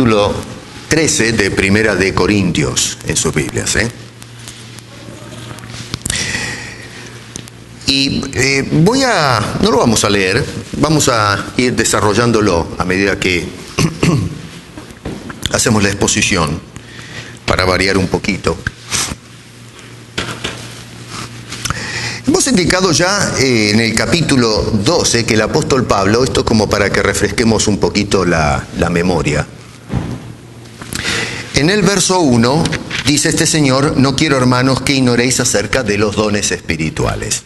capítulo 13 de Primera de Corintios en sus Biblias. Y no lo vamos a leer, vamos a ir desarrollándolo a medida que hacemos la exposición, para variar un poquito. Hemos indicado ya en el capítulo 12 que el apóstol Pablo, esto es como para que refresquemos un poquito la memoria. En el verso 1 dice este señor: no quiero, hermanos, que ignoréis acerca de los dones espirituales.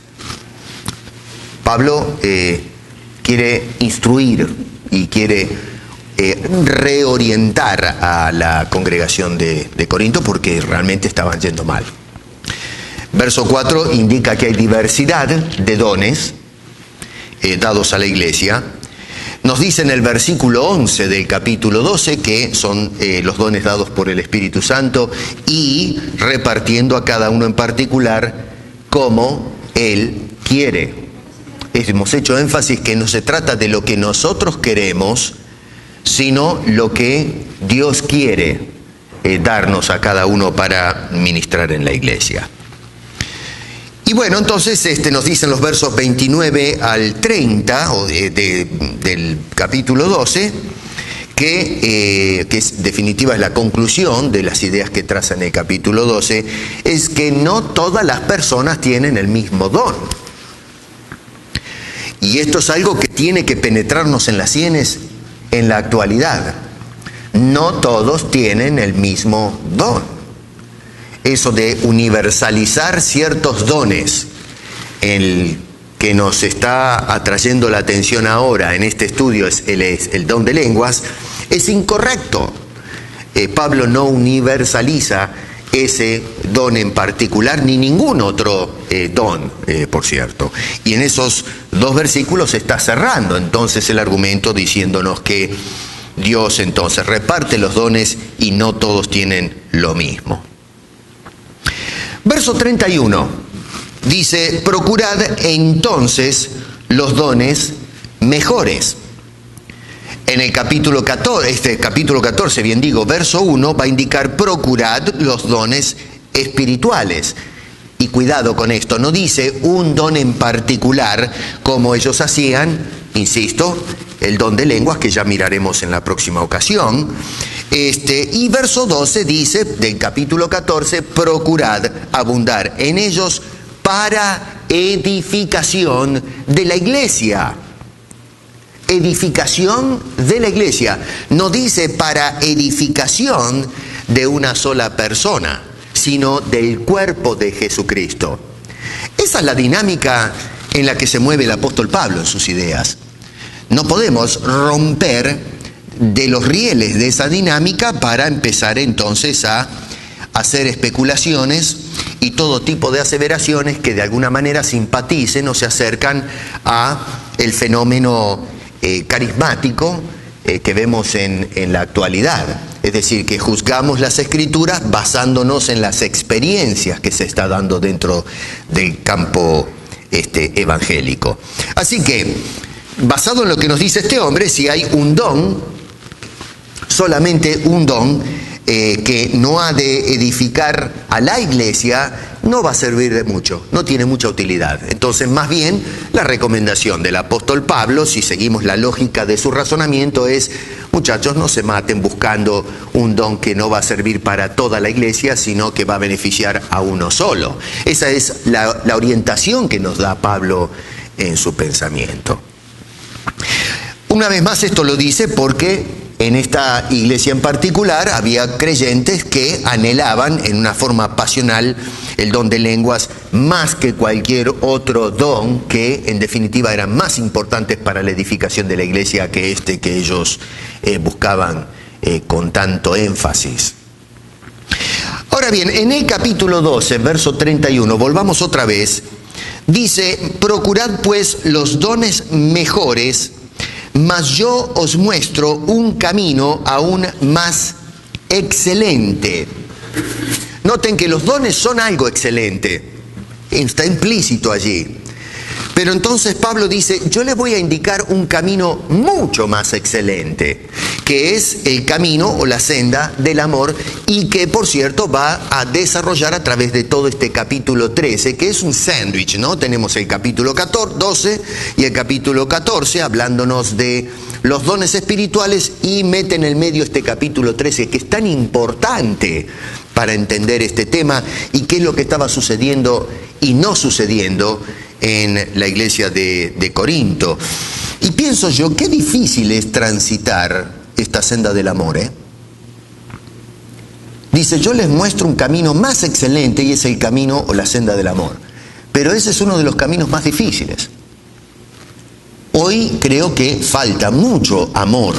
Pablo quiere instruir y quiere reorientar a la congregación de Corinto porque realmente estaban yendo mal. Verso 4 indica que hay diversidad de dones dados a la iglesia. Nos dice en el versículo 11 del capítulo 12 que son los dones dados por el Espíritu Santo y repartiendo a cada uno en particular como Él quiere. Hemos hecho énfasis que no se trata de lo que nosotros queremos, sino lo que Dios quiere darnos a cada uno para ministrar en la iglesia. Y bueno, entonces nos dicen los versos 29 al 30 del capítulo 12, que es definitiva, es la conclusión de las ideas que traza en el capítulo 12, es que no todas las personas tienen el mismo don. Y esto es algo que tiene que penetrarnos en las sienes en la actualidad. No todos tienen el mismo don. Eso de universalizar ciertos dones, el que nos está atrayendo la atención ahora en este estudio es el don de lenguas, es incorrecto. Pablo no universaliza ese don en particular, ni ningún otro don, por cierto. Y en esos dos versículos está cerrando entonces el argumento diciéndonos que Dios entonces reparte los dones y no todos tienen lo mismo. Verso 31 dice: procurad entonces los dones mejores. En el capítulo 14, verso 1, va a indicar: procurad los dones espirituales. Y cuidado con esto, no dice un don en particular como ellos hacían, insisto, el don de lenguas, que ya miraremos en la próxima ocasión. Y verso 12 dice, del capítulo 14, procurad abundar en ellos para edificación de la iglesia. Edificación de la iglesia. No dice para edificación de una sola persona, sino del cuerpo de Jesucristo. Esa es la dinámica en la que se mueve el apóstol Pablo en sus ideas. No podemos romper de los rieles de esa dinámica para empezar entonces a hacer especulaciones y todo tipo de aseveraciones que de alguna manera simpaticen o se acercan a el fenómeno carismático que vemos en la actualidad. Es decir, que juzgamos las Escrituras basándonos en las experiencias que se está dando dentro del campo evangélico. Así que, basado en lo que nos dice este hombre, si hay un don, solamente un don que no ha de edificar a la iglesia, no va a servir de mucho, no tiene mucha utilidad. Entonces, más bien, la recomendación del apóstol Pablo, si seguimos la lógica de su razonamiento, es: muchachos, no se maten buscando un don que no va a servir para toda la iglesia, sino que va a beneficiar a uno solo. Esa es la orientación que nos da Pablo en su pensamiento. Una vez más, esto lo dice porque en esta iglesia en particular había creyentes que anhelaban en una forma pasional el don de lenguas más que cualquier otro don, que en definitiva eran más importantes para la edificación de la iglesia que que ellos buscaban con tanto énfasis. Ahora bien, en el capítulo 12, verso 31, volvamos otra vez, dice: procurad pues los dones mejores, mas yo os muestro un camino aún más excelente. Noten que los dones son algo excelente, está implícito allí. Pero entonces Pablo dice, yo les voy a indicar un camino mucho más excelente, que es el camino o la senda del amor, y que por cierto va a desarrollar a través de todo este capítulo 13, que es un sándwich, ¿no? Tenemos el capítulo 12 y el capítulo 14 hablándonos de los dones espirituales, y mete en el medio este capítulo 13, que es tan importante para entender este tema y qué es lo que estaba sucediendo y no sucediendo en la iglesia de Corinto. Y pienso yo, qué difícil es transitar esta senda del amor, ¿eh? Dice, yo les muestro un camino más excelente, y es el camino o la senda del amor. Pero ese es uno de los caminos más difíciles. Hoy creo que falta mucho amor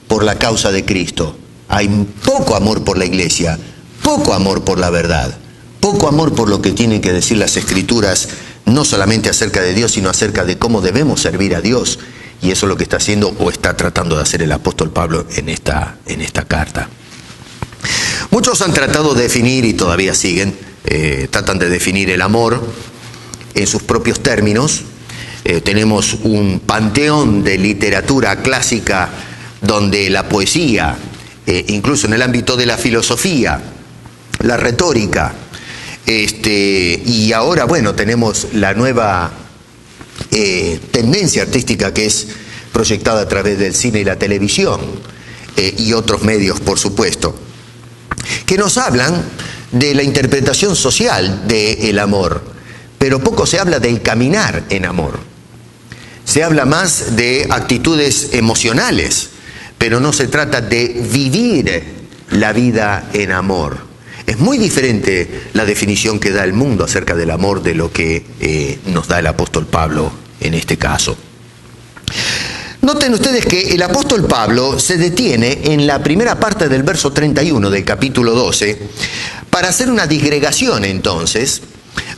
por la causa de Cristo. Hay poco amor por la iglesia, poco amor por la verdad, poco amor por lo que tienen que decir las Escrituras, no solamente acerca de Dios, sino acerca de cómo debemos servir a Dios. Y eso es lo que está haciendo o está tratando de hacer el apóstol Pablo en esta carta. Muchos han tratado de definir, y todavía siguen, tratan de definir el amor en sus propios términos. Tenemos un panteón de literatura clásica donde la poesía, incluso en el ámbito de la filosofía, la retórica, y ahora, bueno, tenemos la nueva tendencia artística que es proyectada a través del cine y la televisión, y otros medios, por supuesto, que nos hablan de la interpretación social del amor, pero poco se habla del caminar en amor. Se habla más de actitudes emocionales, pero no se trata de vivir la vida en amor. Es muy diferente la definición que da el mundo acerca del amor de lo que nos da el apóstol Pablo en este caso. Noten ustedes que el apóstol Pablo se detiene en la primera parte del verso 31 del capítulo 12 para hacer una disgregación entonces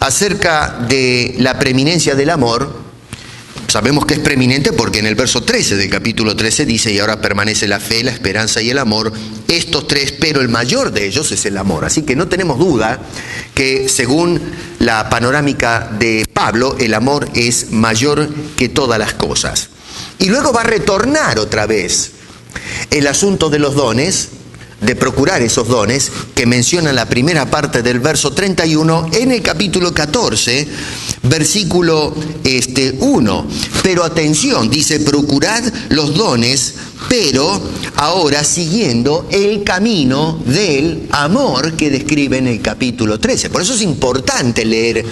acerca de la preeminencia del amor. Sabemos que es preeminente porque en el verso 13 del capítulo 13 dice, y ahora permanece la fe, la esperanza y el amor, estos tres, pero el mayor de ellos es el amor. Así que no tenemos duda que según la panorámica de Pablo, el amor es mayor que todas las cosas. Y luego va a retornar otra vez el asunto de los dones, de procurar esos dones que menciona la primera parte del verso 31 en el capítulo 14, versículo 1. Pero atención, dice, procurad los dones, pero ahora siguiendo el camino del amor que describe en el capítulo 13. Por eso es importante leer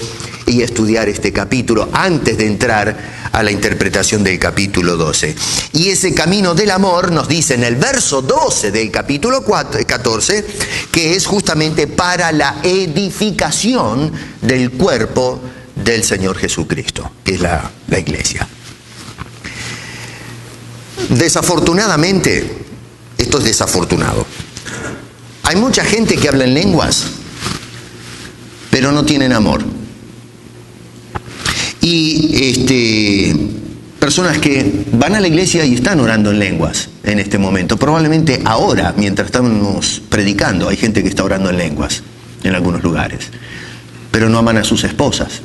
y estudiar este capítulo antes de entrar a la interpretación del capítulo 12. Y ese camino del amor nos dice en el verso 12 del capítulo 14 que es justamente para la edificación del cuerpo del Señor Jesucristo, que es la iglesia. Desafortunadamente, esto es desafortunado. Hay mucha gente que habla en lenguas, pero no tienen amor. Y personas que van a la iglesia y están orando en lenguas en este momento. Probablemente ahora, mientras estamos predicando, hay gente que está orando en lenguas en algunos lugares, pero no aman a sus esposas.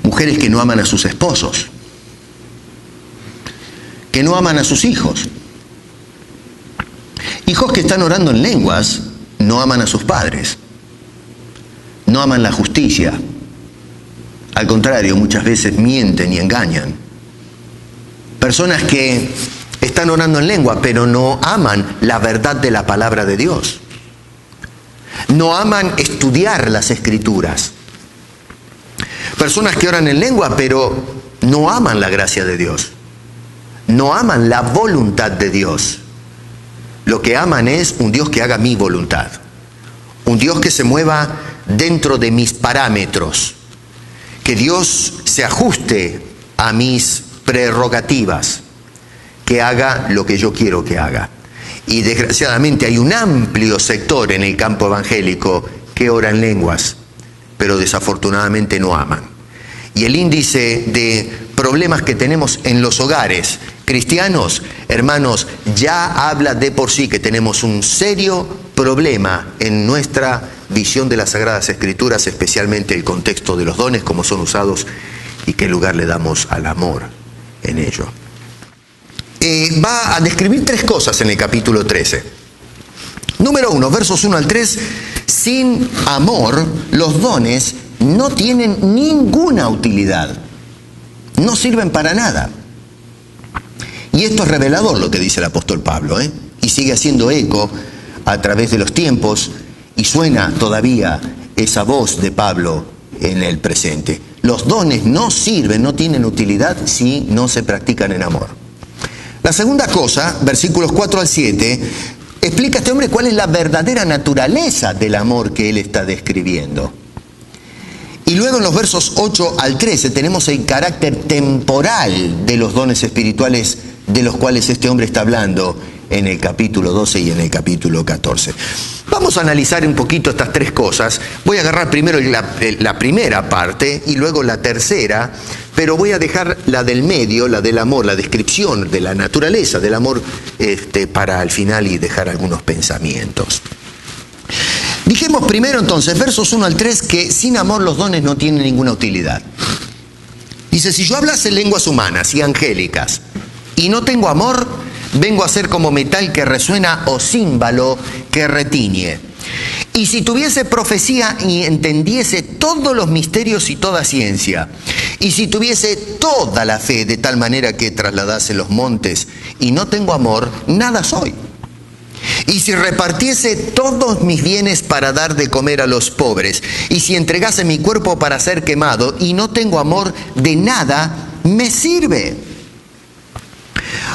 Mujeres que no aman a sus esposos, que no aman a sus hijos. Hijos que están orando en lenguas no aman a sus padres, no aman la justicia. Al contrario, muchas veces mienten y engañan. Personas que están orando en lengua, pero no aman la verdad de la palabra de Dios. No aman estudiar las Escrituras. Personas que oran en lengua, pero no aman la gracia de Dios. No aman la voluntad de Dios. Lo que aman es un Dios que haga mi voluntad. Un Dios que se mueva dentro de mis parámetros. Que Dios se ajuste a mis prerrogativas, que haga lo que yo quiero que haga. Y desgraciadamente hay un amplio sector en el campo evangélico que ora en lenguas, pero desafortunadamente no aman. Y el índice de problemas que tenemos en los hogares cristianos, hermanos, ya habla de por sí que tenemos un serio problema en nuestra visión de las Sagradas Escrituras, especialmente el contexto de los dones, cómo son usados y qué lugar le damos al amor en ello. Va a describir tres cosas en el capítulo 13. Número 1, versos 1 al 3, sin amor los dones no tienen ninguna utilidad, no sirven para nada. Y esto es revelador lo que dice el apóstol Pablo, y sigue haciendo eco a través de los tiempos y suena todavía esa voz de Pablo en el presente. Los dones no sirven, no tienen utilidad si no se practican en amor. La segunda cosa, versículos 4 al 7, explica a este hombre cuál es la verdadera naturaleza del amor que él está describiendo. Y luego en los versos 8 al 13 tenemos el carácter temporal de los dones espirituales de los cuales este hombre está hablando en el capítulo 12 y en el capítulo 14. Vamos a analizar un poquito estas tres cosas. Voy a agarrar primero la primera parte y luego la tercera, pero voy a dejar la del medio, la del amor, la descripción de la naturaleza del amor para el final y dejar algunos pensamientos. Dijimos primero entonces, versos 1 al 3, que sin amor los dones no tienen ninguna utilidad. Dice, si yo hablase lenguas humanas y angélicas y no tengo amor, vengo a ser como metal que resuena o címbalo que retiñe. Y si tuviese profecía y entendiese todos los misterios y toda ciencia, y si tuviese toda la fe de tal manera que trasladase los montes y no tengo amor, nada soy. Y si repartiese todos mis bienes para dar de comer a los pobres, y si entregase mi cuerpo para ser quemado y no tengo amor, de nada me sirve.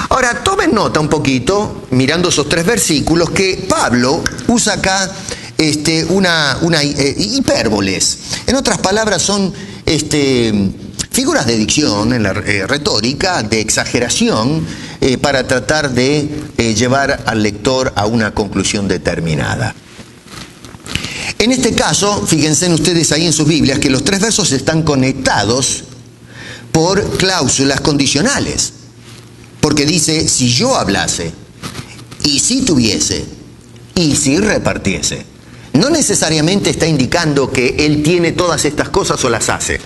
Ahora, tomen nota un poquito, mirando esos tres versículos, que Pablo usa acá una hipérboles. En otras palabras, son figuras de dicción en la retórica, de exageración, para tratar de llevar al lector a una conclusión determinada. En este caso, fíjense ustedes ahí en sus Biblias que los tres versos están conectados por cláusulas condicionales. Porque dice, si yo hablase, y si tuviese, y si repartiese. No necesariamente está indicando que él tiene todas estas cosas o las hace.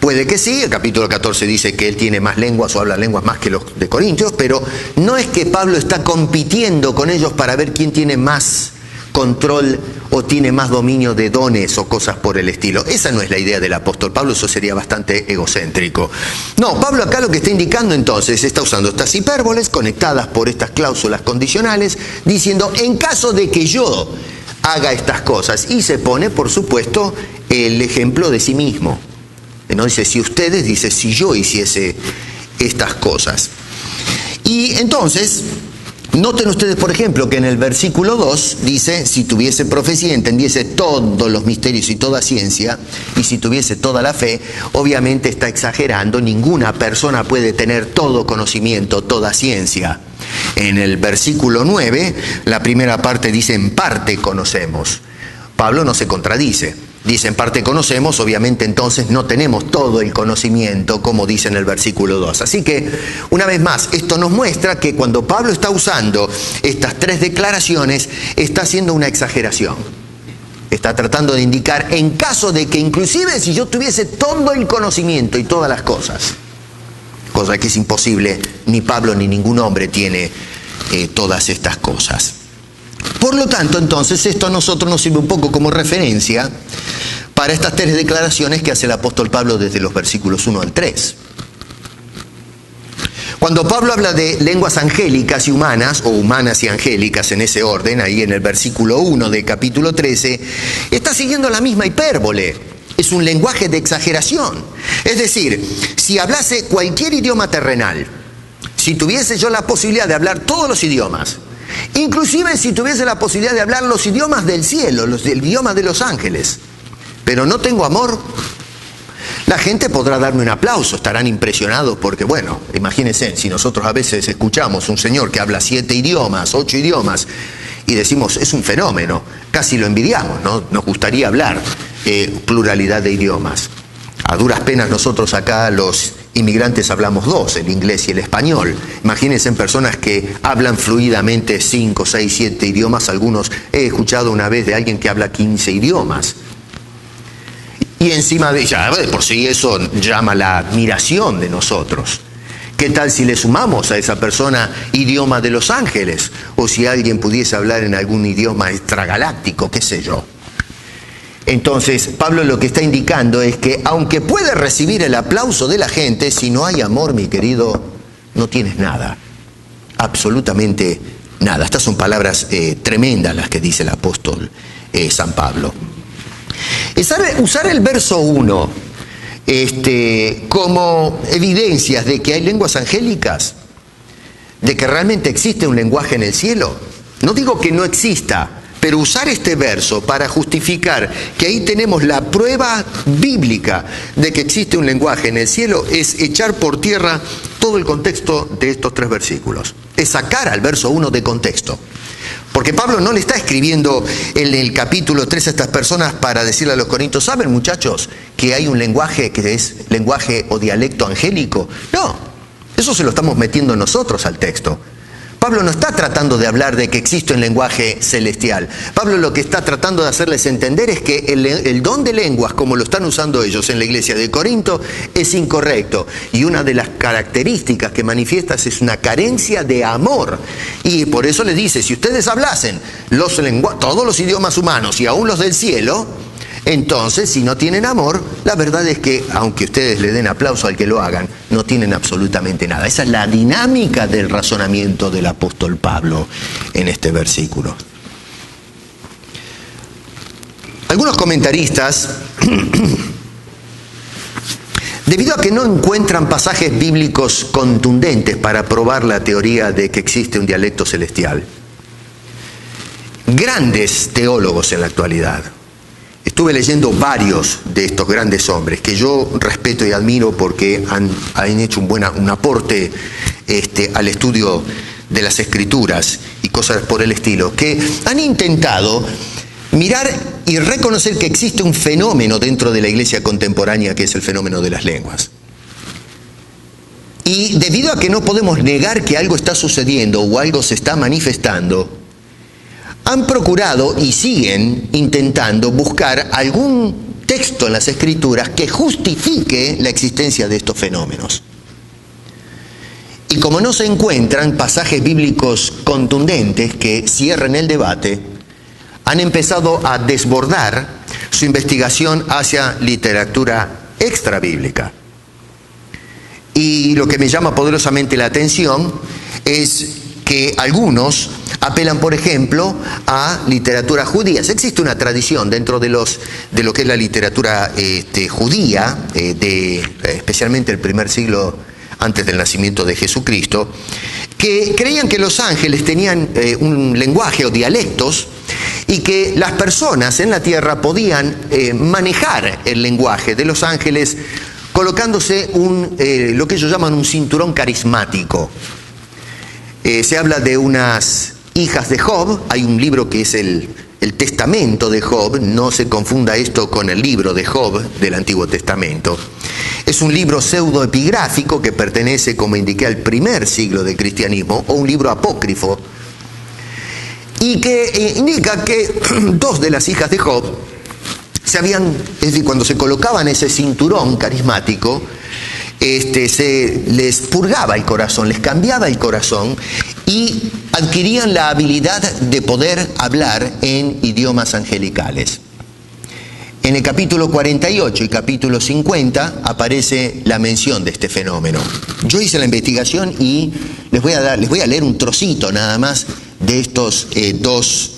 Puede que sí, el capítulo 14 dice que él tiene más lenguas o habla lenguas más que los de Corintios, pero no es que Pablo está compitiendo con ellos para ver quién tiene más control o tiene más dominio de dones o cosas por el estilo. Esa no es la idea del apóstol Pablo, eso sería bastante egocéntrico. No, Pablo acá lo que está indicando entonces, está usando estas hipérboles conectadas por estas cláusulas condicionales, diciendo, en caso de que yo haga estas cosas, y se pone, por supuesto, el ejemplo de sí mismo. No dice si ustedes, dice si yo hiciese estas cosas. Y entonces, noten ustedes, por ejemplo, que en el versículo 2 dice, si tuviese profecía, entendiese todos los misterios y toda ciencia, y si tuviese toda la fe, obviamente está exagerando, ninguna persona puede tener todo conocimiento, toda ciencia. En el versículo 9, la primera parte dice, en parte conocemos. Pablo no se contradice. Dice, en parte conocemos, obviamente entonces no tenemos todo el conocimiento, como dice en el versículo 2. Así que, una vez más, esto nos muestra que cuando Pablo está usando estas tres declaraciones, está haciendo una exageración. Está tratando de indicar, en caso de que inclusive si yo tuviese todo el conocimiento y todas las cosas, cosa que es imposible, ni Pablo ni ningún hombre tiene todas estas cosas. Por lo tanto, entonces, esto a nosotros nos sirve un poco como referencia para estas tres declaraciones que hace el apóstol Pablo desde los versículos 1 al 3. Cuando Pablo habla de lenguas angélicas y humanas, o humanas y angélicas en ese orden, ahí en el versículo 1 del capítulo 13, está siguiendo la misma hipérbole. Es un lenguaje de exageración. Es decir, si hablase cualquier idioma terrenal, si tuviese yo la posibilidad de hablar todos los idiomas, inclusive si tuviese la posibilidad de hablar los idiomas del cielo, el idioma de los ángeles, pero no tengo amor, la gente podrá darme un aplauso, estarán impresionados porque, bueno, imagínense, si nosotros a veces escuchamos un señor que habla 7 idiomas, 8 idiomas, y decimos, es un fenómeno, casi lo envidiamos, ¿no? Nos gustaría hablar pluralidad de idiomas. A duras penas nosotros acá los inmigrantes hablamos dos, el inglés y el español. Imagínense en personas que hablan fluidamente 5, 6, 7 idiomas. Algunos he escuchado una vez de alguien que habla 15 idiomas. Y encima de ella, de por sí eso llama la admiración de nosotros. ¿Qué tal si le sumamos a esa persona idioma de los ángeles? O si alguien pudiese hablar en algún idioma extragaláctico, qué sé yo. Entonces, Pablo lo que está indicando es que aunque puedes recibir el aplauso de la gente, si no hay amor, mi querido, no tienes nada. Absolutamente nada. Estas son palabras tremendas las que dice el apóstol San Pablo. Usar el verso 1 como evidencias de que hay lenguas angélicas, de que realmente existe un lenguaje en el cielo. No digo que no exista, pero usar este verso para justificar que ahí tenemos la prueba bíblica de que existe un lenguaje en el cielo es echar por tierra todo el contexto de estos 3 versículos. Es sacar al verso 1 de contexto. Porque Pablo no le está escribiendo en el capítulo 3 a estas personas para decirle a los corintios, ¿saben, muchachos, que hay un lenguaje que es lenguaje o dialecto angélico? No, eso se lo estamos metiendo nosotros al texto. Pablo no está tratando de hablar de que existe un lenguaje celestial. Pablo lo que está tratando de hacerles entender es que el don de lenguas, como lo están usando ellos en la iglesia de Corinto, es incorrecto. Y una de las características que manifiestas es una carencia de amor. Y por eso le dice, si ustedes hablasen todos los idiomas humanos y aún los del cielo, entonces, si no tienen amor, la verdad es que, aunque ustedes le den aplauso al que lo hagan, no tienen absolutamente nada. Esa es la dinámica del razonamiento del apóstol Pablo en este versículo. Algunos comentaristas, debido a que no encuentran pasajes bíblicos contundentes para probar la teoría de que existe un dialecto celestial, grandes teólogos en la actualidad, estuve leyendo varios de estos grandes hombres que yo respeto y admiro porque han hecho un aporte al estudio de las Escrituras y cosas por el estilo, que han intentado mirar y reconocer que existe un fenómeno dentro de la iglesia contemporánea que es el fenómeno de las lenguas. Y debido a que no podemos negar que algo está sucediendo o algo se está manifestando, han procurado y siguen intentando buscar algún texto en las Escrituras que justifique la existencia de estos fenómenos. Y como no se encuentran pasajes bíblicos contundentes que cierren el debate, han empezado a desbordar su investigación hacia literatura extrabíblica. Y lo que me llama poderosamente la atención es que algunos apelan, por ejemplo, a literatura judía. Existe una tradición dentro de lo que es la literatura judía, especialmente el primer siglo antes del nacimiento de Jesucristo, que creían que los ángeles tenían un lenguaje o dialectos y que las personas en la tierra podían manejar el lenguaje de los ángeles colocándose lo que ellos llaman un cinturón carismático. Se habla de unas hijas de Job. Hay un libro que es el testamento de Job. No se confunda esto con el libro de Job del Antiguo Testamento. Es un libro pseudoepigráfico que pertenece, como indiqué, al primer siglo del cristianismo, o un libro apócrifo, y que indica que 2 de las hijas de Job es decir, cuando se colocaban ese cinturón carismático, se les purgaba el corazón, les cambiaba el corazón y adquirían la habilidad de poder hablar en idiomas angelicales. En el capítulo 48 y capítulo 50 aparece la mención de este fenómeno. Yo hice la investigación y les voy a leer un trocito nada más de estos 2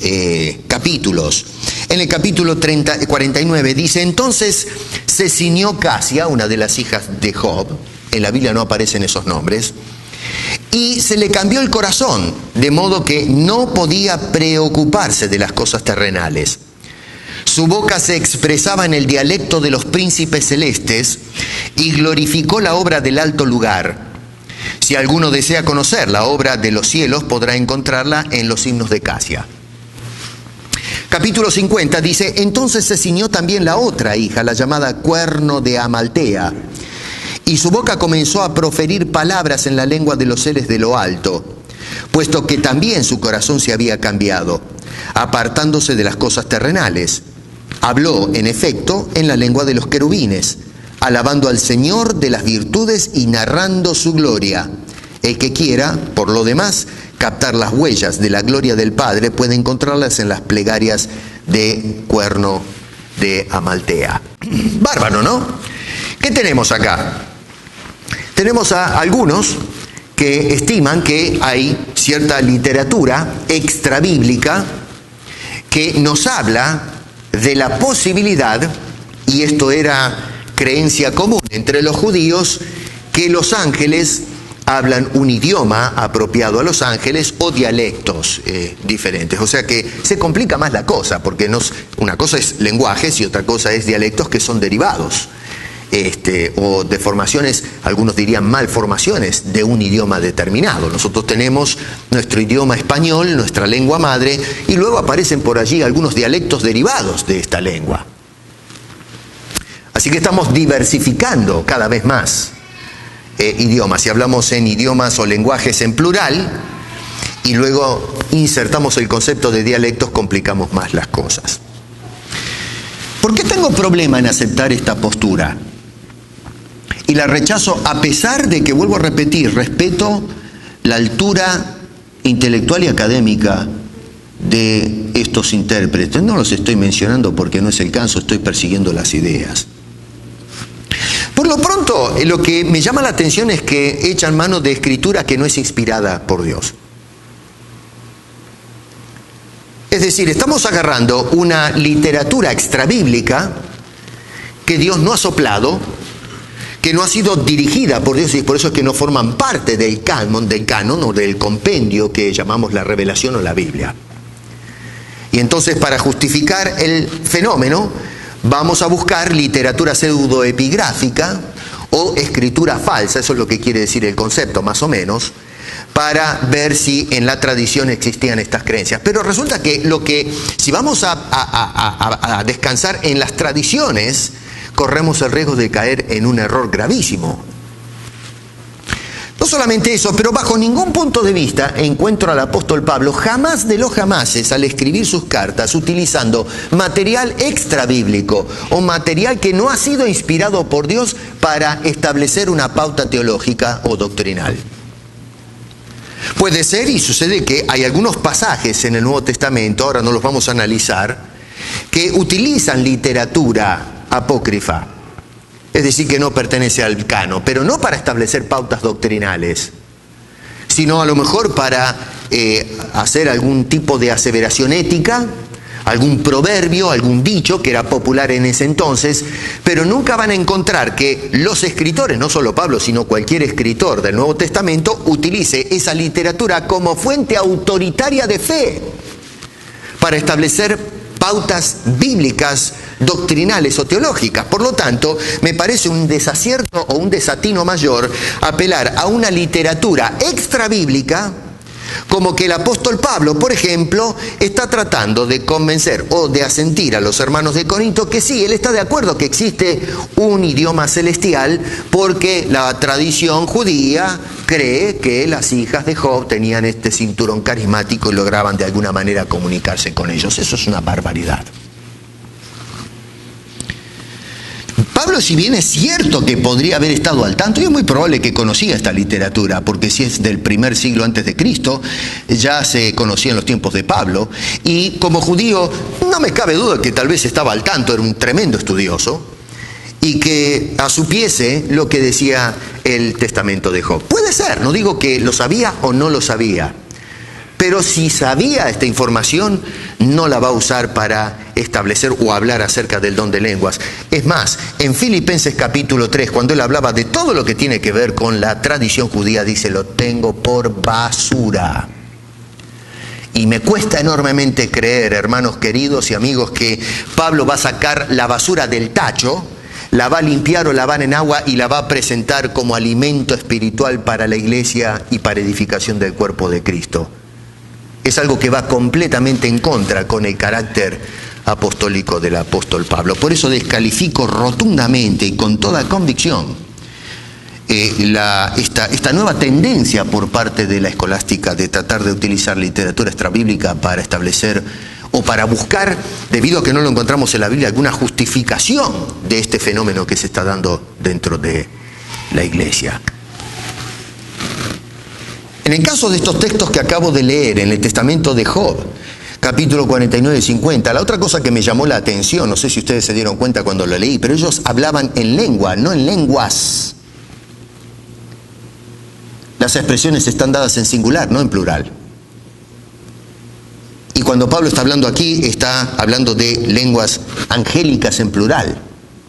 capítulos. En el capítulo 49 dice, entonces se ciñó Casia, una de las hijas de Job, en la Biblia no aparecen esos nombres, y se le cambió el corazón, de modo que no podía preocuparse de las cosas terrenales. Su boca se expresaba en el dialecto de los príncipes celestes y glorificó la obra del alto lugar. Si alguno desea conocer la obra de los cielos, podrá encontrarla en los himnos de Casia. Capítulo 50 dice, entonces se ciñó también la otra hija, la llamada Cuerno de Amaltea, y su boca comenzó a proferir palabras en la lengua de los seres de lo alto, puesto que también su corazón se había cambiado, apartándose de las cosas terrenales. Habló, en efecto, en la lengua de los querubines, alabando al Señor de las virtudes y narrando su gloria. El que quiera, por lo demás, captar las huellas de la gloria del Padre puede encontrarlas en las plegarias de Cuerno de Amaltea. Bárbaro, ¿no? ¿Qué tenemos acá? Tenemos a algunos que estiman que hay cierta literatura extrabíblica que nos habla de la posibilidad, y esto era creencia común entre los judíos, que los ángeles hablan un idioma apropiado a los ángeles o dialectos diferentes. O sea que se complica más la cosa, porque una cosa es lenguajes y otra cosa es dialectos que son derivados. O deformaciones, algunos dirían malformaciones de un idioma determinado. Nosotros tenemos nuestro idioma español, nuestra lengua madre, y luego aparecen por allí algunos dialectos derivados de esta lengua. Así que estamos diversificando cada vez más idiomas. Si hablamos en idiomas o lenguajes en plural y luego insertamos el concepto de dialectos, complicamos más las cosas. ¿Por qué tengo problema en aceptar esta postura? Y la rechazo a pesar de que, vuelvo a repetir, respeto la altura intelectual y académica de estos intérpretes. No los estoy mencionando porque no es el caso, estoy persiguiendo las ideas. Por lo pronto, lo que me llama la atención es que echan mano de escritura que no es inspirada por Dios. Es decir, estamos agarrando una literatura extrabíblica que Dios no ha soplado, que no ha sido dirigida por Dios, y por eso es que no forman parte del canon o del compendio que llamamos la revelación o la Biblia. Y entonces, para justificar el fenómeno, vamos a buscar literatura pseudoepigráfica o escritura falsa, eso es lo que quiere decir el concepto más o menos, para ver si en la tradición existían estas creencias. Pero resulta que si vamos a descansar en las tradiciones, corremos el riesgo de caer en un error gravísimo. No solamente eso, pero bajo ningún punto de vista encuentro al apóstol Pablo jamás de los jamases al escribir sus cartas utilizando material extrabíblico o material que no ha sido inspirado por Dios para establecer una pauta teológica o doctrinal. Puede ser, y sucede, que hay algunos pasajes en el Nuevo Testamento, ahora no los vamos a analizar, que utilizan literatura apócrifa, es decir, que no pertenece al canon, pero no para establecer pautas doctrinales, sino a lo mejor para hacer algún tipo de aseveración ética, algún proverbio, algún dicho que era popular en ese entonces, pero nunca van a encontrar que los escritores, no solo Pablo, sino cualquier escritor del Nuevo Testamento, utilice esa literatura como fuente autoritaria de fe para establecer pautas bíblicas, doctrinales o teológicas. Por lo tanto, me parece un desacierto o un desatino mayor apelar a una literatura extrabíblica, como que el apóstol Pablo, por ejemplo, está tratando de convencer o de asentir a los hermanos de Corinto que sí, él está de acuerdo que existe un idioma celestial porque la tradición judía cree que las hijas de Job tenían este cinturón carismático y lograban de alguna manera comunicarse con ellos. Eso es una barbaridad. Pablo, si bien es cierto que podría haber estado al tanto, y es muy probable que conocía esta literatura, porque si es del primer siglo antes de Cristo, ya se conocía en los tiempos de Pablo, y como judío no me cabe duda que tal vez estaba al tanto, era un tremendo estudioso, y que asupiese lo que decía el testamento de Job. Puede ser, no digo que lo sabía o no lo sabía, pero si sabía esta información, no la va a usar para establecer o hablar acerca del don de lenguas. Es más, en Filipenses capítulo 3, cuando él hablaba de todo lo que tiene que ver con la tradición judía, dice, lo tengo por basura. Y me cuesta enormemente creer, hermanos queridos y amigos, que Pablo va a sacar la basura del tacho, la va a limpiar o lavar en agua y la va a presentar como alimento espiritual para la iglesia y para edificación del cuerpo de Cristo. Es algo que va completamente en contra con el carácter apostólico del apóstol Pablo. Por eso descalifico rotundamente y con toda convicción esta nueva tendencia por parte de la escolástica de tratar de utilizar literatura extrabíblica para establecer o para buscar, debido a que no lo encontramos en la Biblia, alguna justificación de este fenómeno que se está dando dentro de la iglesia. En el caso de estos textos que acabo de leer en el testamento de Job, capítulo 49 y 50, la otra cosa que me llamó la atención, no sé si ustedes se dieron cuenta cuando lo leí, pero ellos hablaban en lengua, no en lenguas. Las expresiones están dadas en singular, no en plural. Y cuando Pablo está hablando aquí, está hablando de lenguas angélicas en plural.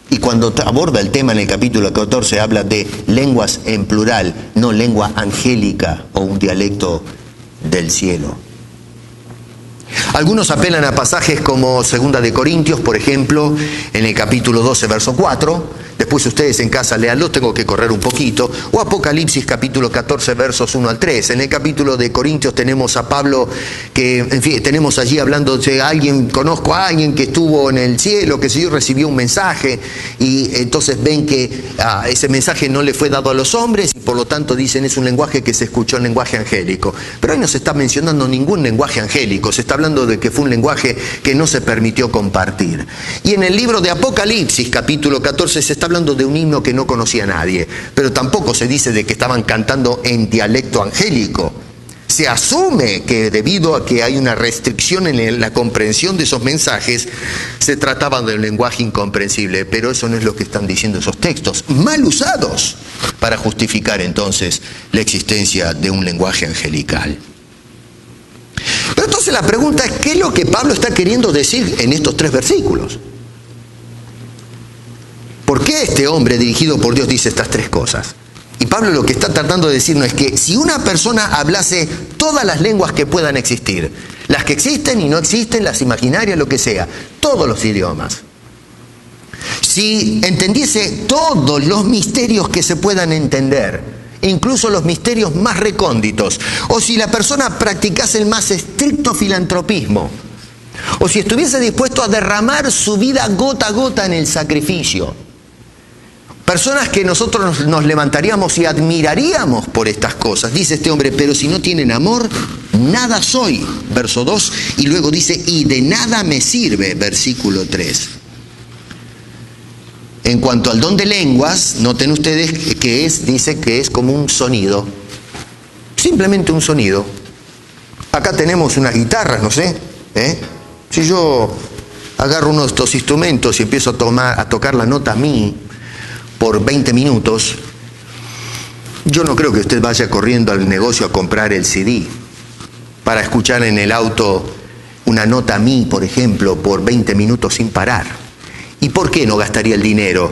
Y cuando aborda el tema en el capítulo 14, habla de lenguas en plural, no lengua angélica o un dialecto del cielo. Algunos apelan a pasajes como 2 de Corintios, por ejemplo, en el capítulo 12, verso 4. Después ustedes en casa leanlo, tengo que correr un poquito. O Apocalipsis capítulo 14, versos 1 al 3. En el capítulo de Corintios tenemos a Pablo que, en fin, tenemos allí hablando de alguien, conozco a alguien que estuvo en el cielo, que sí recibió un mensaje, y entonces ven que ese mensaje no le fue dado a los hombres, y por lo tanto dicen es un lenguaje que se escuchó en lenguaje angélico. Pero ahí no se está mencionando ningún lenguaje angélico, se está hablando de que fue un lenguaje que no se permitió compartir. Y en el libro de Apocalipsis, capítulo 14, se está hablando de un himno que no conocía a nadie, pero tampoco se dice de que estaban cantando en dialecto angélico. Se asume que debido a que hay una restricción en la comprensión de esos mensajes, se trataba de un lenguaje incomprensible, pero eso no es lo que están diciendo esos textos, mal usados para justificar entonces la existencia de un lenguaje angelical. Pero entonces la pregunta es, ¿qué es lo que Pablo está queriendo decir en estos 3 versículos? ¿Por qué este hombre dirigido por Dios dice estas 3 cosas? Y Pablo lo que está tratando de decirnos es que si una persona hablase todas las lenguas que puedan existir, las que existen y no existen, las imaginarias, lo que sea, todos los idiomas, si entendiese todos los misterios que se puedan entender, incluso los misterios más recónditos, o si la persona practicase el más estricto filantropismo, o si estuviese dispuesto a derramar su vida gota a gota en el sacrificio, personas que nosotros nos levantaríamos y admiraríamos por estas cosas. Dice este hombre, pero si no tienen amor, nada soy. Verso 2, y luego dice, y de nada me sirve. Versículo 3. En cuanto al don de lenguas, noten ustedes que dice que es como un sonido. Simplemente un sonido. Acá tenemos unas guitarras, no sé. Si yo agarro uno de estos instrumentos y empiezo a tocar la nota mi, por 20 minutos, yo no creo que usted vaya corriendo al negocio a comprar el CD para escuchar en el auto una nota mi, por ejemplo, por 20 minutos sin parar. ¿Y por qué no gastaría el dinero?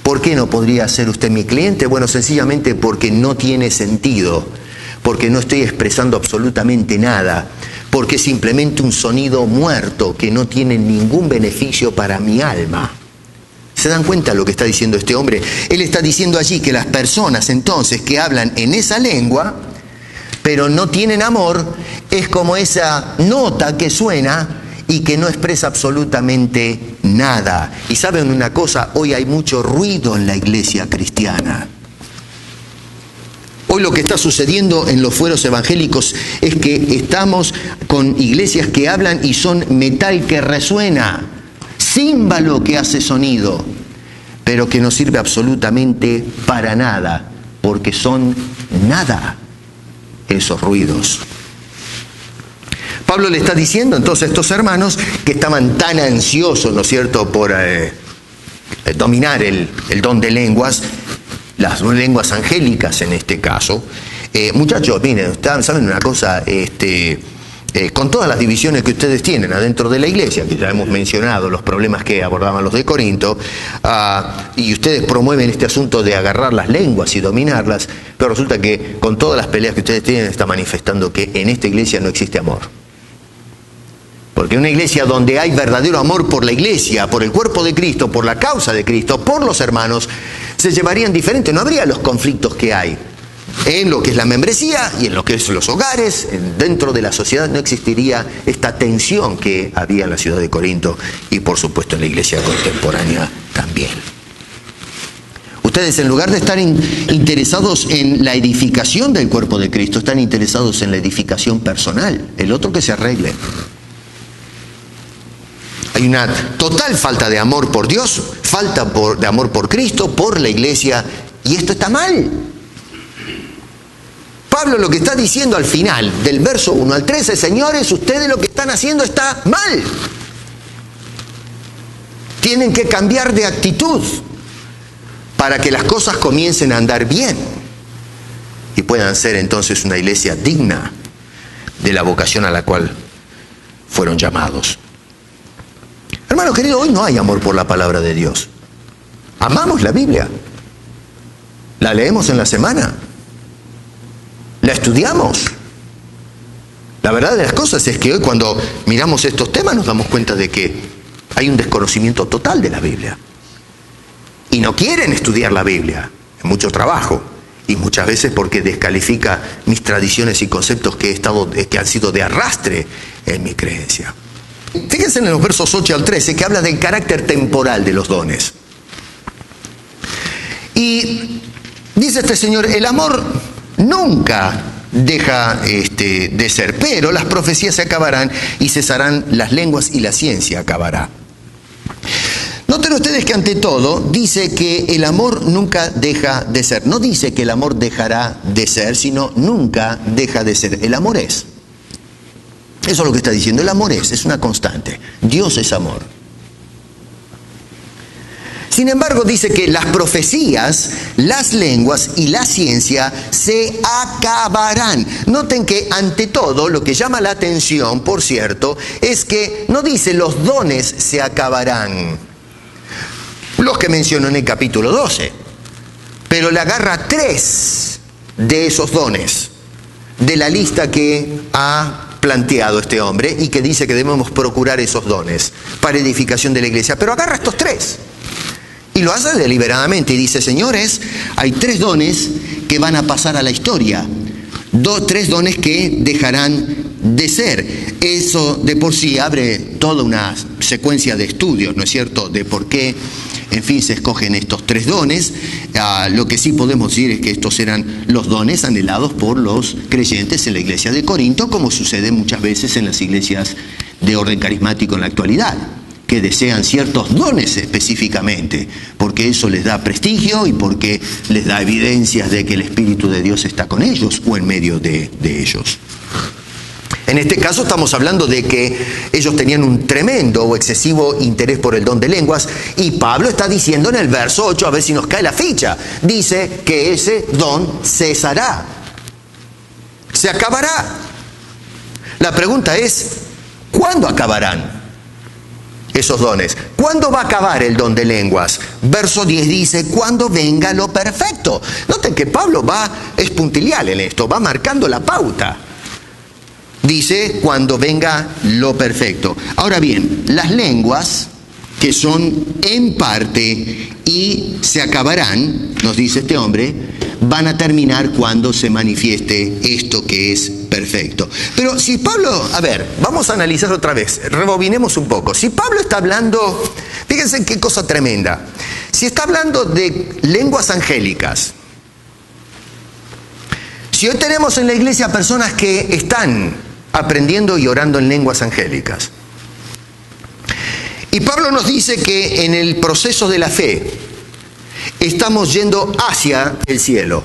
¿Por qué no podría ser usted mi cliente? Bueno, sencillamente porque no tiene sentido, porque no estoy expresando absolutamente nada, porque es simplemente un sonido muerto que no tiene ningún beneficio para mi alma. ¿Se dan cuenta de lo que está diciendo este hombre? Él está diciendo allí que las personas entonces que hablan en esa lengua, pero no tienen amor, es como esa nota que suena y que no expresa absolutamente nada. Y saben una cosa, hoy hay mucho ruido en la iglesia cristiana. Hoy lo que está sucediendo en los fueros evangélicos es que estamos con iglesias que hablan y son metal que resuena, címbalo que hace sonido, pero que no sirve absolutamente para nada, porque son nada esos ruidos. Pablo le está diciendo entonces a estos hermanos que estaban tan ansiosos, ¿no es cierto?, por dominar el don de lenguas, las lenguas angélicas en este caso. Muchachos, miren, ¿saben una cosa? Con todas las divisiones que ustedes tienen adentro de la iglesia, que ya hemos mencionado los problemas que abordaban los de Corinto, y ustedes promueven este asunto de agarrar las lenguas y dominarlas, pero resulta que con todas las peleas que ustedes tienen está manifestando que en esta iglesia no existe amor. Porque una iglesia donde hay verdadero amor por la iglesia, por el cuerpo de Cristo, por la causa de Cristo, por los hermanos, se llevarían diferente, no habría los conflictos que hay en lo que es la membresía y en lo que es los hogares. Dentro de la sociedad no existiría esta tensión que había en la ciudad de Corinto y por supuesto en la iglesia contemporánea también. Ustedes, en lugar de estar interesados en la edificación del cuerpo de Cristo, están interesados en la edificación personal. El otro que se arregle. Hay una total falta de amor por Dios, falta de amor por Cristo, por la iglesia, y esto está mal. Pablo lo que está diciendo al final del verso 1 al 13, señores, ustedes lo que están haciendo está mal. Tienen que cambiar de actitud para que las cosas comiencen a andar bien y puedan ser entonces una iglesia digna de la vocación a la cual fueron llamados. Hermano querido, hoy no hay amor por la palabra de Dios. Amamos la Biblia. La leemos en la semana. La estudiamos. La verdad de las cosas es que hoy cuando miramos estos temas nos damos cuenta de que hay un desconocimiento total de la Biblia. Y no quieren estudiar la Biblia. Es mucho trabajo. Y muchas veces porque descalifica mis tradiciones y conceptos que han sido de arrastre en mi creencia. Fíjense en los versos 8 al 13 que habla del carácter temporal de los dones. Y dice este señor, el amor nunca deja de ser, pero las profecías se acabarán y cesarán las lenguas y la ciencia acabará. Noten ustedes que ante todo dice que el amor nunca deja de ser. No dice que el amor dejará de ser, sino nunca deja de ser. El amor es. Eso es lo que está diciendo. El amor es una constante. Dios es amor. Sin embargo, dice que las profecías, las lenguas y la ciencia se acabarán. Noten que ante todo lo que llama la atención, por cierto, es que no dice los dones se acabarán, los que mencionó en el capítulo 12, pero le agarra 3 de esos dones de la lista que ha planteado este hombre y que dice que debemos procurar esos dones para edificación de la iglesia, pero agarra estos 3 y lo hace deliberadamente y dice, señores, hay 3 dones que van a pasar a la historia, 3 dones que dejarán de ser. Eso de por sí abre toda una secuencia de estudios, ¿no es cierto?, de por qué, en fin, se escogen estos 3 dones. Lo que sí podemos decir es que estos eran los dones anhelados por los creyentes en la iglesia de Corinto, como sucede muchas veces en las iglesias de orden carismático en la actualidad, que desean ciertos dones específicamente, porque eso les da prestigio y porque les da evidencias de que el Espíritu de Dios está con ellos o en medio de ellos. En este caso estamos hablando de que ellos tenían un tremendo o excesivo interés por el don de lenguas, y Pablo está diciendo en el verso 8, a ver si nos cae la ficha, dice que ese don cesará, se acabará. La pregunta es, ¿cuándo acabarán esos dones? ¿Cuándo va a acabar el don de lenguas? Verso 10 dice, cuando venga lo perfecto. Noten que Pablo es puntilial en esto, va marcando la pauta. Dice, cuando venga lo perfecto. Ahora bien, las lenguas, que son en parte y se acabarán, nos dice este hombre, van a terminar cuando se manifieste esto que es perfecto. Pero si Pablo, a ver, vamos a analizar otra vez, rebobinemos un poco. Si Pablo está hablando, fíjense qué cosa tremenda, si está hablando de lenguas angélicas, si hoy tenemos en la iglesia personas que están aprendiendo y orando en lenguas angélicas, y Pablo nos dice que en el proceso de la fe estamos yendo hacia el cielo,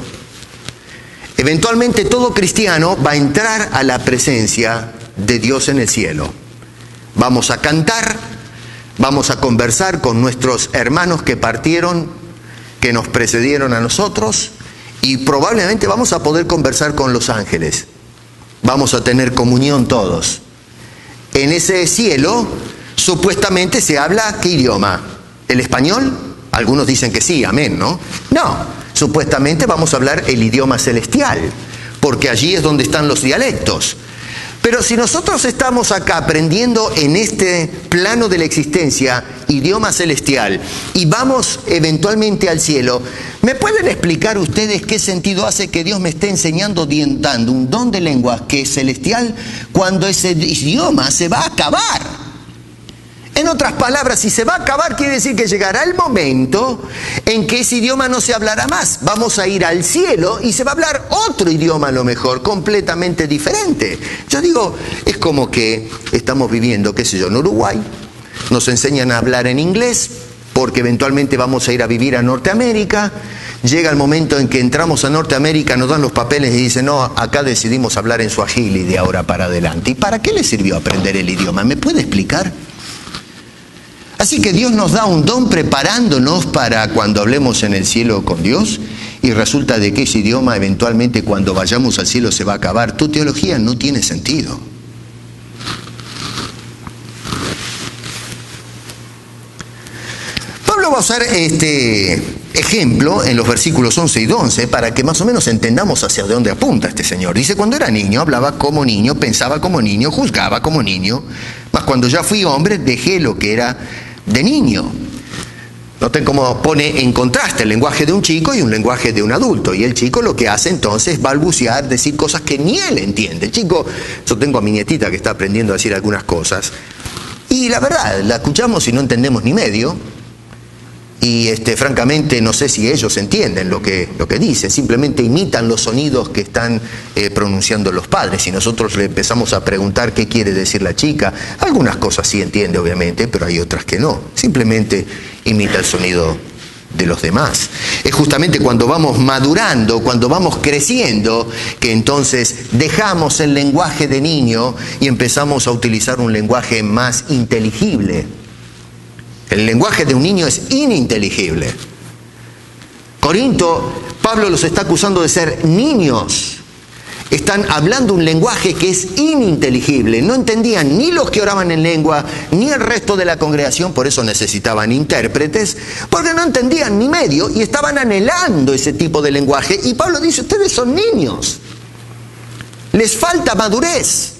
eventualmente todo cristiano va a entrar a la presencia de Dios en el cielo. Vamos a cantar, vamos a conversar con nuestros hermanos que partieron, que nos precedieron a nosotros, y probablemente vamos a poder conversar con los ángeles. Vamos a tener comunión todos. En ese cielo, supuestamente se habla, ¿qué idioma? ¿El español? Algunos dicen que sí, amén, ¿no? No, supuestamente vamos a hablar el idioma celestial, porque allí es donde están los dialectos. Pero si nosotros estamos acá aprendiendo en este plano de la existencia idioma celestial y vamos eventualmente al cielo, ¿me pueden explicar ustedes qué sentido hace que Dios me esté enseñando, dando un don de lenguas que es celestial cuando ese idioma se va a acabar? En otras palabras, si se va a acabar, quiere decir que llegará el momento en que ese idioma no se hablará más. Vamos a ir al cielo y se va a hablar otro idioma a lo mejor, completamente diferente. Yo digo, es como que estamos viviendo, qué sé yo, en Uruguay, nos enseñan a hablar en inglés, porque eventualmente vamos a ir a vivir a Norteamérica. Llega el momento en que entramos a Norteamérica, nos dan los papeles y dicen, no, acá decidimos hablar en suajili de ahora para adelante. ¿Y para qué le sirvió aprender el idioma? ¿Me puede explicar? Así que Dios nos da un don preparándonos para cuando hablemos en el cielo con Dios, y resulta de que ese idioma eventualmente cuando vayamos al cielo se va a acabar. Tu teología no tiene sentido. Pablo va a usar este ejemplo en los versículos 11 y 12 para que más o menos entendamos hacia dónde apunta este señor. Dice, cuando era niño, hablaba como niño, pensaba como niño, juzgaba como niño, mas cuando ya fui hombre, dejé lo que era de niño. Noten cómo pone en contraste el lenguaje de un chico y un lenguaje de un adulto. Y el chico lo que hace entonces es balbucear, decir cosas que ni él entiende. El chico, yo tengo a mi nietita que está aprendiendo a decir algunas cosas, y la verdad, la escuchamos y no entendemos ni medio. Y francamente no sé si ellos entienden lo que dice, simplemente imitan los sonidos que están pronunciando los padres. Y nosotros le empezamos a preguntar qué quiere decir la chica, algunas cosas sí entiende obviamente, pero hay otras que no, simplemente imita el sonido de los demás. Es justamente cuando vamos madurando, cuando vamos creciendo, que entonces dejamos el lenguaje de niño y empezamos a utilizar un lenguaje más inteligible. El lenguaje de un niño es ininteligible. Corinto, Pablo los está acusando de ser niños. Están hablando un lenguaje que es ininteligible. No entendían ni los que oraban en lengua, ni el resto de la congregación, por eso necesitaban intérpretes, porque no entendían ni medio y estaban anhelando ese tipo de lenguaje. Y Pablo dice, ustedes son niños. Les falta madurez.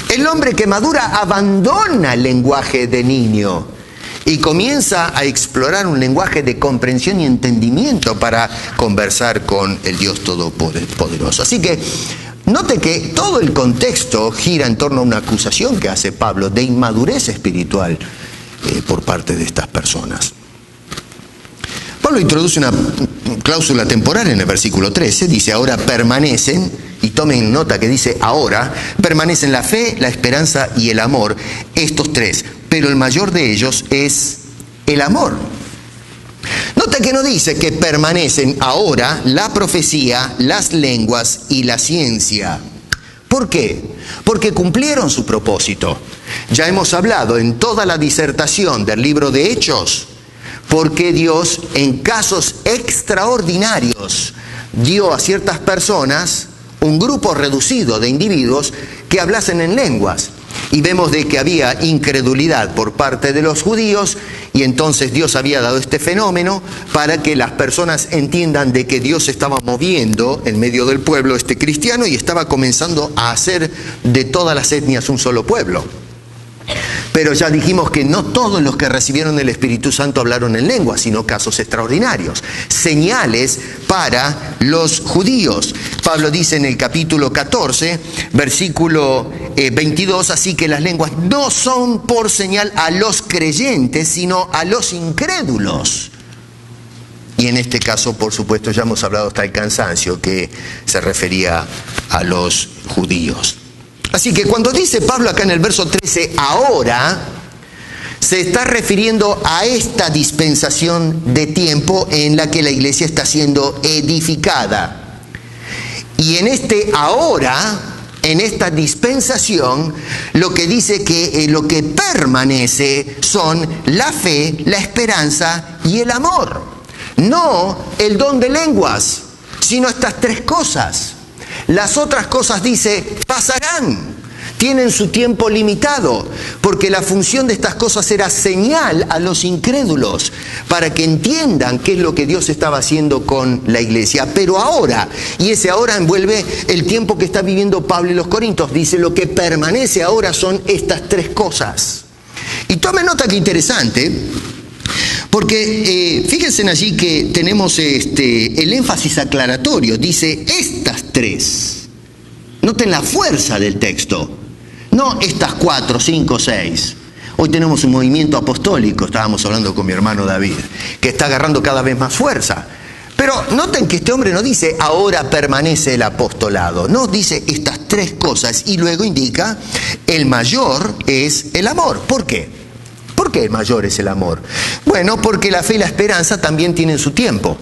El hombre que madura abandona el lenguaje de niño y comienza a explorar un lenguaje de comprensión y entendimiento para conversar con el Dios Todopoderoso. Así que note que todo el contexto gira en torno a una acusación que hace Pablo de inmadurez espiritual por parte de estas personas. Pablo introduce una cláusula temporal en el versículo 13, dice, ahora permanecen, y tomen nota que dice ahora, permanecen la fe, la esperanza y el amor, estos tres, pero el mayor de ellos es el amor. Nota que no dice que permanecen ahora la profecía, las lenguas y la ciencia. ¿Por qué? Porque cumplieron su propósito. Ya hemos hablado en toda la disertación del libro de Hechos, porque Dios en casos extraordinarios dio a ciertas personas un grupo reducido de individuos que hablasen en lenguas. Y vemos de que había incredulidad por parte de los judíos, y entonces Dios había dado este fenómeno para que las personas entiendan de que Dios estaba moviendo en medio del pueblo cristiano y estaba comenzando a hacer de todas las etnias un solo pueblo. Pero ya dijimos que no todos los que recibieron el Espíritu Santo hablaron en lengua, sino casos extraordinarios, señales para los judíos. Pablo dice en el capítulo 14, versículo 22, así que las lenguas no son por señal a los creyentes, sino a los incrédulos. Y en este caso, por supuesto, ya hemos hablado hasta el cansancio, que se refería a los judíos. Así que cuando dice Pablo acá en el verso 13, ahora, se está refiriendo a esta dispensación de tiempo en la que la iglesia está siendo edificada. Y en este ahora, en esta dispensación, lo que dice que lo que permanece son la fe, la esperanza y el amor. No el don de lenguas, sino estas tres cosas. Las otras cosas, dice, pasarán, tienen su tiempo limitado, porque la función de estas cosas era señal a los incrédulos, para que entiendan qué es lo que Dios estaba haciendo con la iglesia. Pero ahora, y ese ahora envuelve el tiempo que está viviendo Pablo y los Corintios, dice, lo que permanece ahora son estas tres cosas. Y tomen nota que interesante, porque fíjense allí que tenemos el énfasis aclaratorio, dice estas tres. Noten la fuerza del texto, no estas 4, 5, 6, Hoy tenemos un movimiento apostólico, estábamos hablando con mi hermano David, que está agarrando cada vez más fuerza. Pero noten que este hombre no dice ahora permanece el apostolado, no dice estas tres cosas y luego indica el mayor es el amor. ¿Por qué? ¿Por qué el mayor es el amor? Bueno, porque la fe y la esperanza también tienen su tiempo.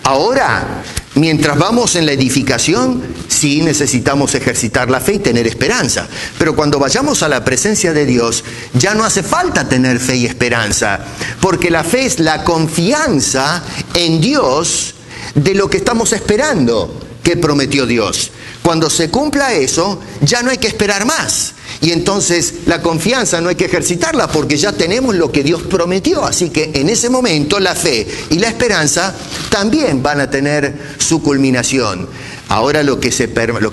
Ahora, mientras vamos en la edificación, sí necesitamos ejercitar la fe y tener esperanza. Pero cuando vayamos a la presencia de Dios, ya no hace falta tener fe y esperanza, porque la fe es la confianza en Dios de lo que estamos esperando que prometió Dios. Cuando se cumpla eso, ya no hay que esperar más. Y entonces la confianza no hay que ejercitarla porque ya tenemos lo que Dios prometió. Así que en ese momento la fe y la esperanza también van a tener su culminación. Ahora lo que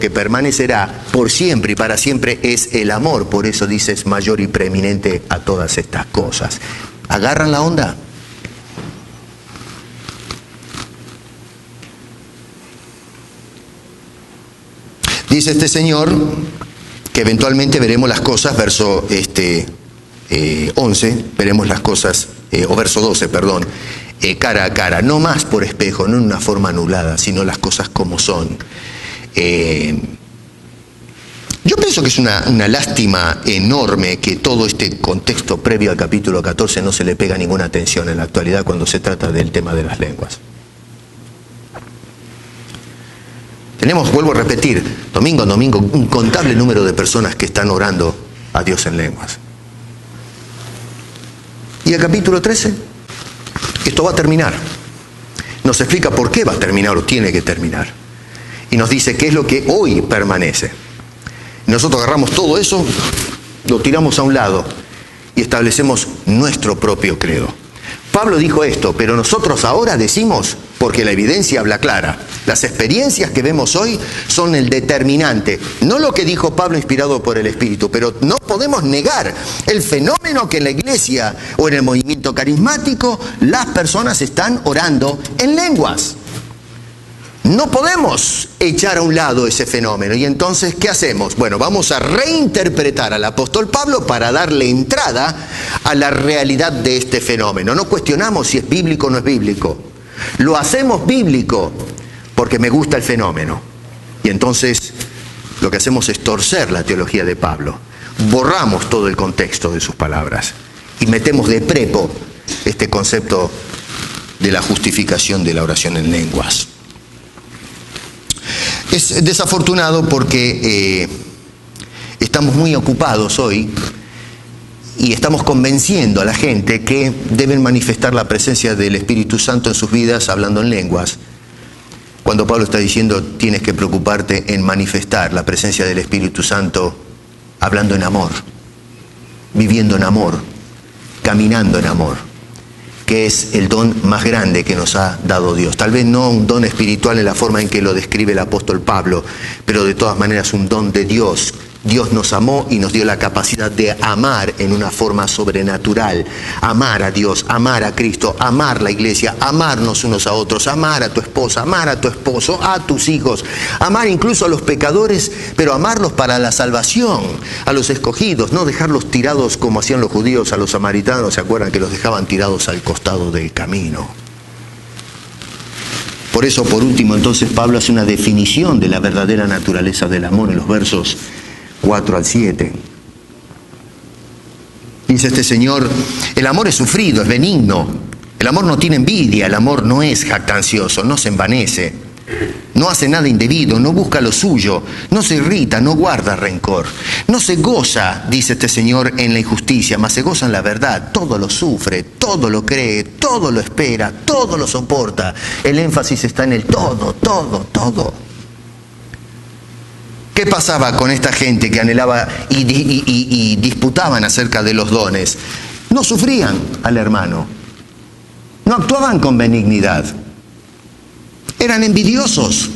permanecerá por siempre y para siempre es el amor. Por eso dice es mayor y preeminente a todas estas cosas. ¿Agarran la onda? Dice este señor que eventualmente veremos las cosas, verso 11, veremos las cosas, o verso 12, perdón, cara a cara, no más por espejo, no en una forma anulada, sino las cosas como son. Yo pienso que es una lástima enorme que todo este contexto previo al capítulo 14 no se le pega ninguna atención en la actualidad cuando se trata del tema de las lenguas. Tenemos, vuelvo a repetir, domingo a domingo, un incontable número de personas que están orando a Dios en lenguas. Y el capítulo 13, esto va a terminar. Nos explica por qué va a terminar o tiene que terminar. Y nos dice qué es lo que hoy permanece. Nosotros agarramos todo eso, lo tiramos a un lado y establecemos nuestro propio credo. Pablo dijo esto, pero nosotros ahora decimos, porque la evidencia habla clara, las experiencias que vemos hoy son el determinante, no lo que dijo Pablo inspirado por el Espíritu, pero no podemos negar el fenómeno que en la iglesia o en el movimiento carismático las personas están orando en lenguas. No podemos echar a un lado ese fenómeno. Y entonces, ¿qué hacemos? Bueno, vamos a reinterpretar al apóstol Pablo para darle entrada a la realidad de este fenómeno. No cuestionamos si es bíblico o no es bíblico. Lo hacemos bíblico porque me gusta el fenómeno. Y entonces, lo que hacemos es torcer la teología de Pablo. Borramos todo el contexto de sus palabras y metemos de prepo este concepto de la justificación de la oración en lenguas. Es desafortunado porque estamos muy ocupados hoy y estamos convenciendo a la gente que deben manifestar la presencia del Espíritu Santo en sus vidas hablando en lenguas. Cuando Pablo está diciendo tienes que preocuparte en manifestar la presencia del Espíritu Santo hablando en amor, viviendo en amor, caminando en amor, que es el don más grande que nos ha dado Dios. Tal vez no un don espiritual en la forma en que lo describe el apóstol Pablo, pero de todas maneras un don de Dios. Dios nos amó y nos dio la capacidad de amar en una forma sobrenatural. Amar a Dios, amar a Cristo, amar la iglesia, amarnos unos a otros, amar a tu esposa, amar a tu esposo, a tus hijos, amar incluso a los pecadores, pero amarlos para la salvación, a los escogidos, no dejarlos tirados como hacían los judíos a los samaritanos, ¿se acuerdan? Que los dejaban tirados al costado del camino. Por eso, por último, entonces Pablo hace una definición de la verdadera naturaleza del amor en los versos 4 al 7. Dice este señor, el amor es sufrido, es benigno, el amor no tiene envidia, el amor no es jactancioso, no se envanece, no hace nada indebido, no busca lo suyo, no se irrita, no guarda rencor, no se goza, dice este señor, en la injusticia, mas se goza en la verdad, todo lo sufre, todo lo cree, todo lo espera, todo lo soporta. El énfasis está en el todo, todo, todo. ¿Qué pasaba con esta gente que anhelaba y disputaban acerca de los dones? No sufrían al hermano, no actuaban con benignidad, eran envidiosos,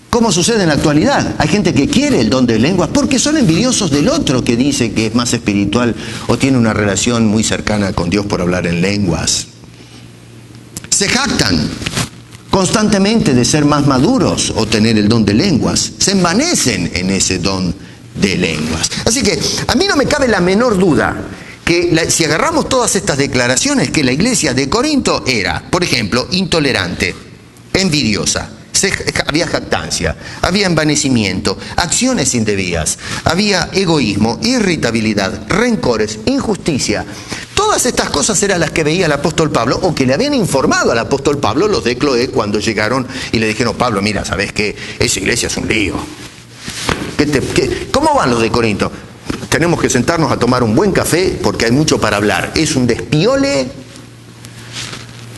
como sucede en la actualidad. Hay gente que quiere el don de lenguas porque son envidiosos del otro que dice que es más espiritual o tiene una relación muy cercana con Dios por hablar en lenguas. Se jactan constantemente de ser más maduros o tener el don de lenguas. Se envanecen en ese don de lenguas. Así que a mí no me cabe la menor duda que si agarramos todas estas declaraciones, que la iglesia de Corinto era, por ejemplo, intolerante, envidiosa, había jactancia, había envanecimiento, acciones indebidas, había egoísmo, irritabilidad, rencores, injusticia. Todas estas cosas eran las que veía el apóstol Pablo, o que le habían informado al apóstol Pablo los de Cloé cuando llegaron y le dijeron: Pablo, mira, ¿sabes qué? Esa iglesia es un lío. ¿Cómo van los de Corinto? Tenemos que sentarnos a tomar un buen café porque hay mucho para hablar. Es un despiole,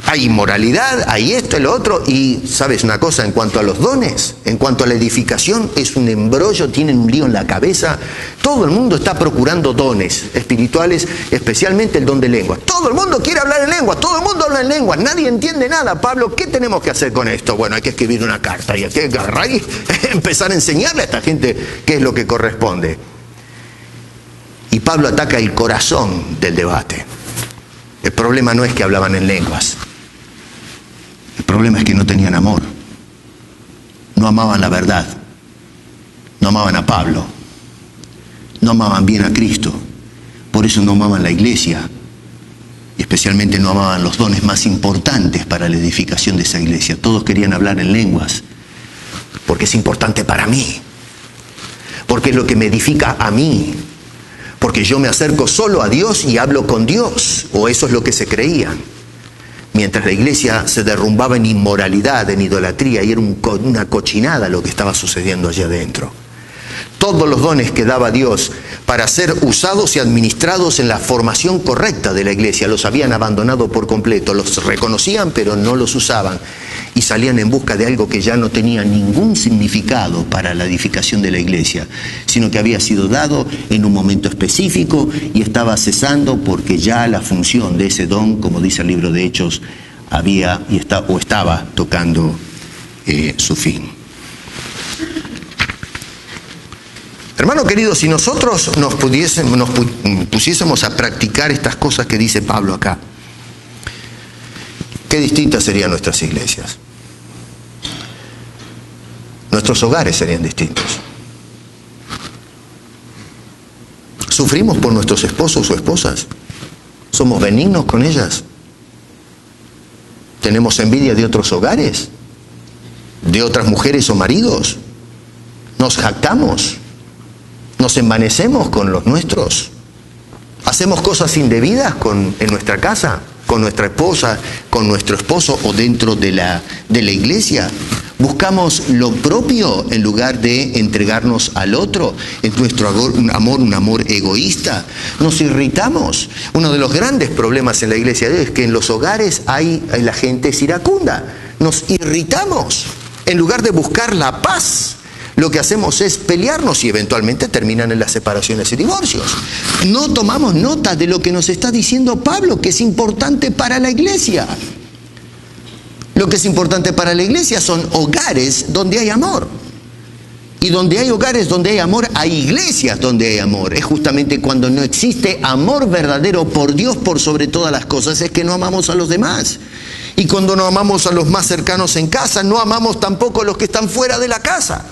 hay inmoralidad, hay esto y lo otro. Y, ¿sabes una cosa? En cuanto a los dones, en cuanto a la edificación, es un embrollo, tienen un lío en la cabeza. Todo el mundo está procurando dones espirituales, especialmente el don de lengua. Todo el mundo quiere hablar en lengua, todo el mundo habla en lengua, nadie entiende nada. Pablo, ¿qué tenemos que hacer con esto? Bueno, hay que escribir una carta y hay que agarrar y empezar a enseñarle a esta gente qué es lo que corresponde. Y Pablo ataca el corazón del debate. El problema no es que hablaban en lenguas. El problema es que no tenían amor. No amaban la verdad. No amaban a Pablo. No amaban bien a Cristo. Por eso no amaban la iglesia. Y especialmente no amaban los dones más importantes para la edificación de esa iglesia. Todos querían hablar en lenguas. Porque es importante para mí. Porque es lo que me edifica a mí. Porque yo me acerco solo a Dios y hablo con Dios. O eso es lo que se creían. Mientras la iglesia se derrumbaba en inmoralidad, en idolatría, y era una cochinada lo que estaba sucediendo allá adentro. Todos los dones que daba Dios para ser usados y administrados en la formación correcta de la iglesia los habían abandonado por completo. Los reconocían, pero no los usaban. Y salían en busca de algo que ya no tenía ningún significado para la edificación de la iglesia, sino que había sido dado en un momento específico y estaba cesando porque ya la función de ese don, como dice el libro de Hechos, estaba tocando su fin. Hermano querido, si nosotros nos pusiésemos a practicar estas cosas que dice Pablo acá, qué distintas serían nuestras iglesias. Nuestros hogares serían distintos. ¿Sufrimos por nuestros esposos o esposas? ¿Somos benignos con ellas? ¿Tenemos envidia de otros hogares? ¿De otras mujeres o maridos? ¿Nos jactamos? ¿Nos envanecemos con los nuestros? ¿Hacemos cosas indebidas en nuestra casa, con nuestra esposa, con nuestro esposo o dentro de la iglesia? ¿Buscamos lo propio en lugar de entregarnos al otro? ¿Es nuestro amor un amor egoísta? ¿Nos irritamos? Uno de los grandes problemas en la iglesia de hoy es que en los hogares la gente es iracunda. Nos irritamos. En lugar de buscar la paz, lo que hacemos es pelearnos y eventualmente terminan en las separaciones y divorcios. No tomamos nota de lo que nos está diciendo Pablo, que es importante para la iglesia. Lo que es importante para la iglesia son hogares donde hay amor. Y donde hay hogares donde hay amor, hay iglesias donde hay amor. Es justamente cuando no existe amor verdadero por Dios por sobre todas las cosas, es que no amamos a los demás. Y cuando no amamos a los más cercanos en casa, no amamos tampoco a los que están fuera de la casa.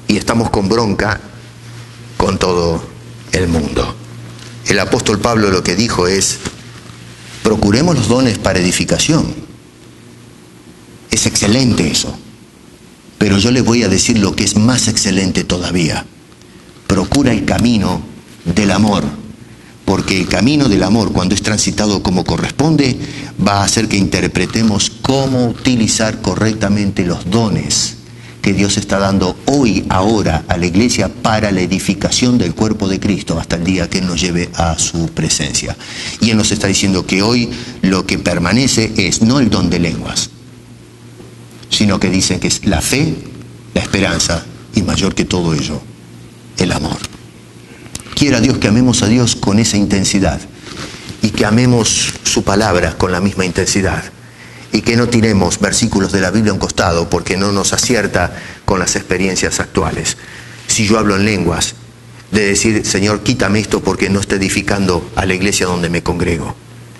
Y estamos con bronca con todo el mundo. El apóstol Pablo lo que dijo es: procuremos los dones para edificación. Es excelente eso. Pero yo les voy a decir lo que es más excelente todavía. Procura el camino del amor. Porque el camino del amor, cuando es transitado como corresponde, va a hacer que interpretemos cómo utilizar correctamente los dones que Dios está dando hoy, ahora, a la iglesia para la edificación del cuerpo de Cristo hasta el día que Él nos lleve a su presencia. Y Él nos está diciendo que hoy lo que permanece es no el don de lenguas, sino que dicen que es la fe, la esperanza y mayor que todo ello, el amor. Quiera Dios que amemos a Dios con esa intensidad y que amemos su palabra con la misma intensidad. Y que no tiremos versículos de la Biblia a un costado porque no nos acierta con las experiencias actuales. Si yo hablo en lenguas, de decir: Señor, quítame esto porque no está edificando a la iglesia donde me congrego.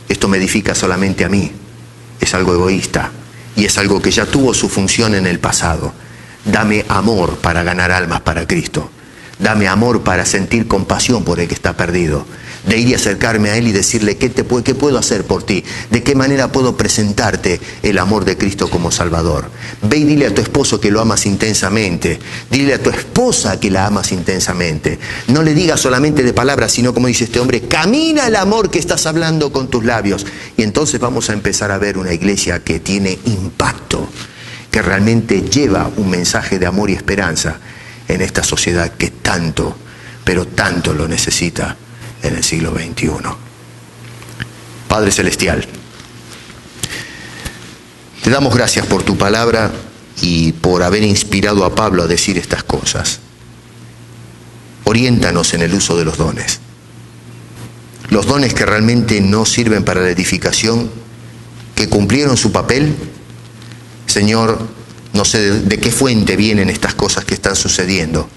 Esto me edifica solamente a mí. Es algo egoísta y es algo que ya tuvo su función en el pasado. Dame amor para ganar almas para Cristo. Dame amor para sentir compasión por el que está perdido. De ir y acercarme a Él y decirle, ¿qué puedo hacer por ti? ¿De qué manera puedo presentarte el amor de Cristo como Salvador? Ve y dile a tu esposo que lo amas intensamente. Dile a tu esposa que la amas intensamente. No le digas solamente de palabras, sino como dice este hombre, camina el amor que estás hablando con tus labios. Y entonces vamos a empezar a ver una iglesia que tiene impacto, que realmente lleva un mensaje de amor y esperanza en esta sociedad que tanto, pero tanto lo necesita en el siglo XXI. Padre Celestial, te damos gracias por tu palabra y por haber inspirado a Pablo a decir estas cosas. Oriéntanos en el uso de los dones. Los dones que realmente no sirven para la edificación, que cumplieron su papel. Señor, no sé de qué fuente vienen estas cosas que están sucediendo,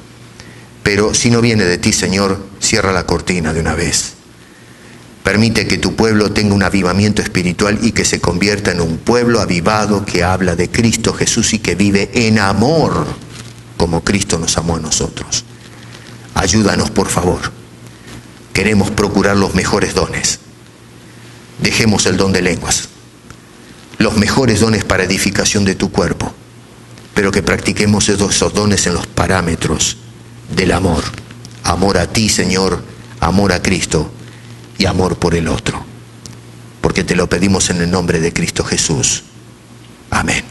pero si no viene de ti, Señor, cierra la cortina de una vez. Permite que tu pueblo tenga un avivamiento espiritual y que se convierta en un pueblo avivado que habla de Cristo Jesús y que vive en amor como Cristo nos amó a nosotros. Ayúdanos, por favor. Queremos procurar los mejores dones. Dejemos el don de lenguas, los mejores dones para edificación de tu cuerpo, pero que practiquemos esos dones en los parámetros del amor. Amor a ti, Señor, amor a Cristo y amor por el otro. Porque te lo pedimos en el nombre de Cristo Jesús. Amén.